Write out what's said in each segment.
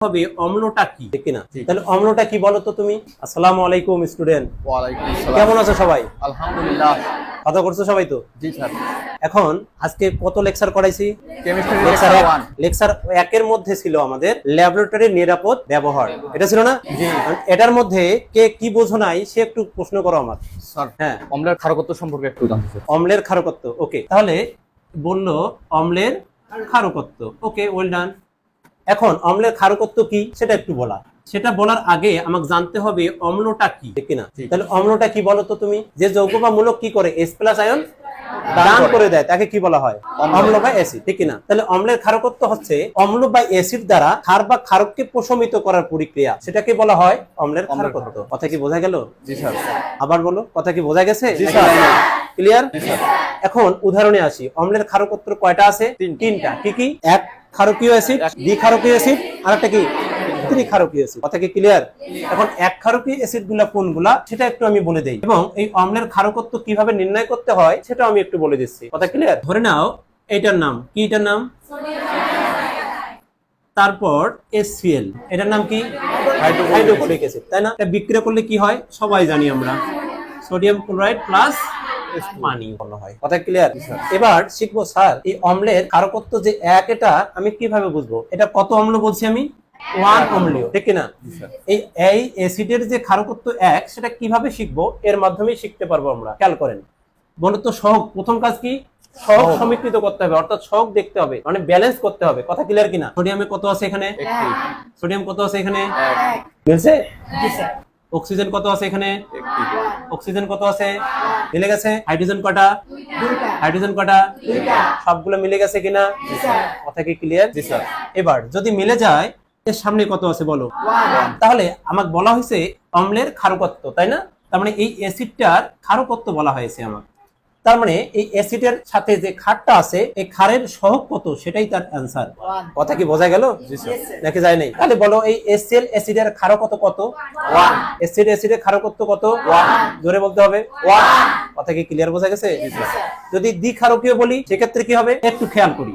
হবে অম্লটা কি, ঠিক না? তাহলে অম্লটা কি বলো তো তুমি। আসসালামু আলাইকুম স্টুডেন্ট। ওয়ালাইকুম আসসালাম। কেমন আছো সবাই? আলহামদুলিল্লাহ। কথা করছো সবাই তো? জি স্যার। এখন আজকে কত লেকচার করাইছি? Chemistry lecture lecture 1। লেকচার 1 এর মধ্যে ছিল আমাদের ল্যাবরেটরির নিরাপদ ব্যবহার, এটা ছিল না? জি। এটার মধ্যে কে কি বোঝো নাই সে একটু প্রশ্ন করো আমার। স্যার হ্যাঁ, অম্লের ক্ষারকত্ব সম্পর্কে একটু জানতে চাই। অম্লের ক্ষারকত্ব। ওকে, তাহলে বললো অম্লের ক্ষারকত্ব। ওকে, ওয়েল ডান। এখন অম্লের ক্ষারকত্ব কি সেটা একটু বলা, সেটা বলার আগে আমাকে জানতে হবে অম্লটা কি, ঠিক না? তাহলে অম্লটা কি বলো তো তুমি। যে যৌগ বা মূলক কি করে H+ আয়ন দান করে দেয় তাকে কি বলা হয়? অম্ল বা অ্যাসিড, ঠিক না? তাহলে অম্লের ক্ষারকত্ব হচ্ছে অম্ল বা অ্যাসিড দ্বারা ক্ষার বা ক্ষারককে প্রশমিত করার প্রক্রিয়া, সেটাকে বলা হয় অম্লের ক্ষারকত্ব। কথা কি বোঝা গেল? জি স্যার। আবার বলো, কথা কি বোঝা গেছে? জি স্যার। ক্লিয়ার? জি স্যার। এখন উদাহরণে আসি। অম্লের ক্ষারকত্ব কয়টা আছে? তিনটা। কি কি? এক ক্ষারকীয় অ্যাসিড, দ্বিক্ষারকীয় অ্যাসিড, আর একটা কি ত্রিক্ষারকীয় অ্যাসিড। কথা কি ক্লিয়ার? এখন এক ক্ষারকীয় অ্যাসিড গুলা কোনগুলা সেটা একটু আমি বলে দেই, এবং এই অম্লের ক্ষারকত্ব কিভাবে নির্ণয় করতে হয় সেটা আমি একটু বলে দিচ্ছি। কথা ক্লিয়ার? ধরে নাও এইটার নাম কি, এটার নাম তারপর HCl, এটার নাম কি হাইড্রোক্লোরিক অ্যাসিড, তাই না? এটা বিক্রিয়া করলে কি হয় সবাই জানি আমরা, সোডিয়াম ক্লোরাইড প্লাস পানি উৎপন্ন হয়। কথা ক্লিয়ার? এবার শিখবো স্যার এই অম্লের ক্ষারকত্ব যে এক, এটা আমি কিভাবে বুঝবো এটা কত অম্ল বলছি আমি? 1 অম্লীয়, ঠিক না? এই অ্যাসিডের যে ক্ষারকত্ব 1 সেটা কিভাবে শিখবো, এর মাধ্যমেই শিখতে পারবো আমরা। খেয়াল করেন, বলতো সহগ প্রথম কাজ কি? সহগ সমীকৃত করতে হবে, অর্থাৎ সহগ দেখতে হবে, মানে ব্যালেন্স করতে হবে। কথা ক্লিয়ার কিনা? সোডিয়ামে কত আছে এখানে? সোডিয়াম কত আছে এখানে? মিলছে? অক্সিজেন কত আছে এখানে? অক্সিজেন কত আছে? মিলে গেছে। হাইড্রোজেন কটা? হাইড্রোজেন কটা? সবগুলো মিলে গেছে কিনা? কথা কি ক্লিয়ার? জি স্যার। এবার যদি মিলে যায় এর সামনে কত আছে বলো? তাহলে আমাকে বলা হয়েছে অম্লের ক্ষারকত্ব, তাই না? তার মানে এই অ্যাসিডটার ক্ষারকত্ব বলা হয়েছে আমার। তার মানে এই অ্যাসিডের সাথে যে ক্ষারটা আছে এই ক্ষারের সহগ কত সেটাই তার অ্যান্সার। কথা কি বোঝা গেল নাকি যায় নাই? তাহলে বলো এই HCl অ্যাসিডের ক্ষারকত্ব কত? 1। অ্যাসিডের ক্ষারকত্ব কত? 1। জোরে বলতে হবে 1। কথা কি ক্লিয়ার বোঝা গেছে? যদি দ্বিক্ষারকীয় বলি সেক্ষেত্রে কি হবে একটু খেয়াল করি।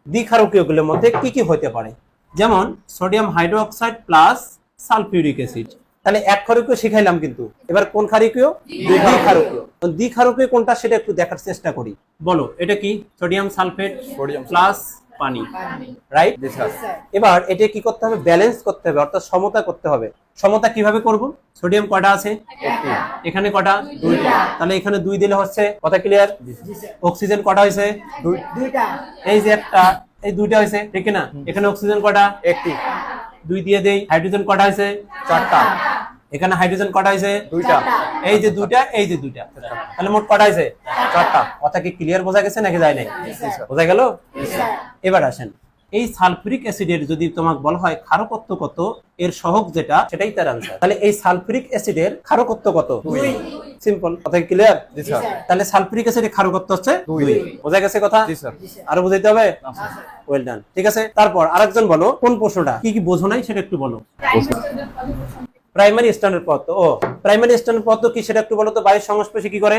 দ্বিক্ষারকীয় গুলোর মধ্যে কি কি হতে পারে, যেমন sodium hydroxide plus sulphuric acid. তাহলে এক ক্ষারকীয় শিখাইলাম, কিন্তু এবার কোন ক্ষারকীয়? দ্বিক্ষারকীয়। দ্বিক্ষারকীয় কোনটা সেটা একটু দেখার চেষ্টা করি। বলো এটা কি? সোডিয়াম সালফেট প্লাস পানি, রাইট? এবার এটা কি করতে হবে? ব্যালেন্স করতে হবে, অর্থাৎ সমতা করতে হবে। সমতা কিভাবে করব? সোডিয়াম কয়টা আছে? এখানে কটা? 2টা। তাহলে এখানে 2 দিলে হচ্ছে। কথা ক্লিয়ার? অক্সিজেন কটা হয়েছে? 2টা। এই যে একটা, এই 2টা হয়েছে, ঠিক না? এখানে অক্সিজেন কটা? 1টি। 2 দিয়ে দেই। হাইড্রোজেন কটা হয়েছে? 4টা। এখানে হাইড্রোজেন কটা হয়েছে? 2টা। এই যে 2টা, এই যে 2টা, তাহলে মোট কটা হয়েছে? 4টা। কথা কি ক্লিয়ার বোঝা গেছে নাকি যায় নাই? বোঝা গেল? এবার আসেন, এই সালফিউরিক অ্যাসিডের যদি তোমাকে বলা হয় ক্ষারকত্ব কত, এর সহগ যেটা সেটাই তার আনসার। তাহলে এই সালফিউরিক অ্যাসিডের ক্ষারকত্ব কত? 2। সিম্পল। কথা কি ক্লিয়ার? জি স্যার। তাহলে সালফিউরিক অ্যাসিডের ক্ষারকত্ব হচ্ছে 2। বোঝা গেছে কথা? জি স্যার। আরো বুঝাইতে হবে? Well done. ঠিক আছে, তারপর আরেকজন বলো কোন প্রশ্নটা কি কি বোঝো নাই সেটা একটু বলো। প্রাইমারি স্ট্যান্ডার্ড পদার্থ। ও প্রাইমারি স্ট্যান্ডার্ড পদার্থ কি সেটা একটু বলো তো। বায়ুর সংস্পর্শে কি করে?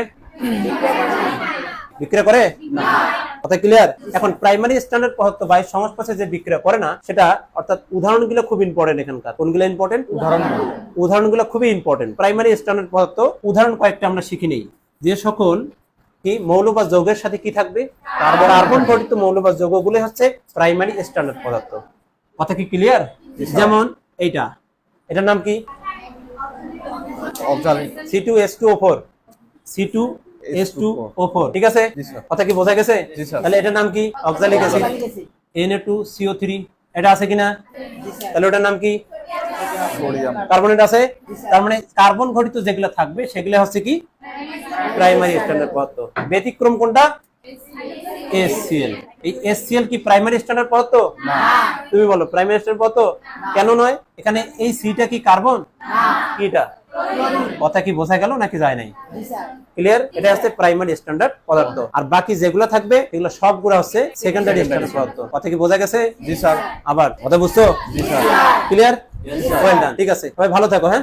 বিক্রিয়া করে না। কথা ক্লিয়ার? এখন প্রাইমারি স্ট্যান্ডার্ড পদার্থ বায়ুর সংস্পর্শে যে বিক্রিয়া করে না সেটা, অর্থাৎ উদাহরণগুলো খুব ইম্পর্টেন্ট এখানকার। কোনগুলো ইম্পর্টেন্ট? উদাহরণগুলো খুবই ইম্পর্টেন্ট। প্রাইমারি স্ট্যান্ডার্ড পদার্থ উদাহরণ কয়েকটা আমরা শিখি নেই। যে সকল কি মৌল বা যৌগের সাথে কি থাকবে? কার্বন ঘটিত মৌল বা যৌগগুলো হচ্ছে প্রাইমারি স্ট্যান্ডার্ড পদার্থ। কথা কি ক্লিয়ার? যেমন এইটা, এটার নাম কি? C2H2O4। C2H2O4, ঠিক আছে? কথা কি বোঝা গেছে? তাহলে এটার নাম কি? Oxalic acid. Na2CO3, এটা আছে কিনা? তাহলে ওটার নাম কি? সোডিয়াম কার্বনেট আছে। তার মানে কার্বন ঘটিত যেগুলো থাকবে সেগুলো হচ্ছে কি? প্রাইমারি স্ট্যান্ডার্ড পদার্থ। ব্যতিক্রম কোনটা? HCl। এই HCl কি প্রাইমারি স্ট্যান্ডার্ড পদার্থ? না। তুমি বলো প্রাইমারি স্ট্যান্ডার্ড পদার্থ কেন নয়? এখানে এই সিটা কি কার্বন? না। কি এটা? কথা কি বোঝা গেল নাকি যায় নাই? ক্লিয়ার? এটা হচ্ছে প্রাইমারি স্ট্যান্ডার্ড পদার্থ, আর বাকি যেগুলো থাকবে এগুলো সবগুলো হচ্ছে সেকেন্ডারি স্ট্যান্ডার্ড পদার্থ। কথা কি বোঝা গেছে? জি স্যার। আবার কথা বুঝছো? জি স্যার। ক্লিয়ার? Well done. ঠিক আছে, সবাই ভালো থাকো। হ্যাঁ।